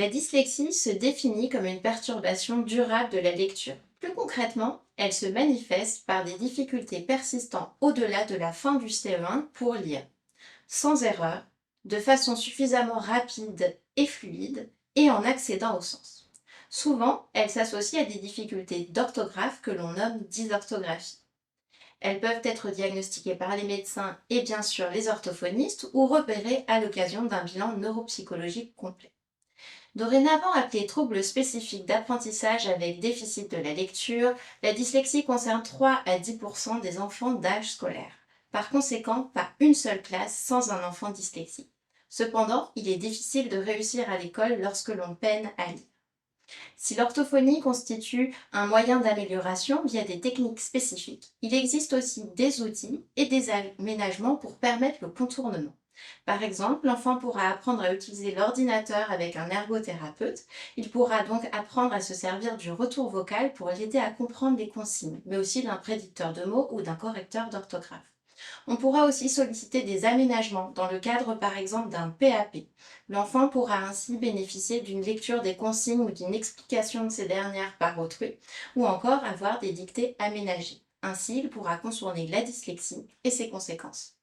La dyslexie se définit comme une perturbation durable de la lecture. Plus concrètement, elle se manifeste par des difficultés persistantes au-delà de la fin du CE1 pour lire, sans erreur, de façon suffisamment rapide et fluide, et en accédant au sens. Souvent, elle s'associe à des difficultés d'orthographe que l'on nomme dysorthographie. Elles peuvent être diagnostiquées par les médecins et bien sûr les orthophonistes ou repérées à l'occasion d'un bilan neuropsychologique complet. Dorénavant appelée trouble spécifique d'apprentissage avec déficit de la lecture, la dyslexie concerne 3 à 10% des enfants d'âge scolaire. Par conséquent, pas une seule classe sans un enfant dyslexique. Cependant, il est difficile de réussir à l'école lorsque l'on peine à lire. Si l'orthophonie constitue un moyen d'amélioration via des techniques spécifiques, il existe aussi des outils et des aménagements pour permettre le contournement. Par exemple, l'enfant pourra apprendre à utiliser l'ordinateur avec un ergothérapeute. Il pourra donc apprendre à se servir du retour vocal pour l'aider à comprendre les consignes, mais aussi d'un prédicteur de mots ou d'un correcteur d'orthographe. On pourra aussi solliciter des aménagements dans le cadre par exemple d'un PAP. L'enfant pourra ainsi bénéficier d'une lecture des consignes ou d'une explication de ces dernières par autrui, ou encore avoir des dictées aménagées. Ainsi, il pourra contourner la dyslexie et ses conséquences.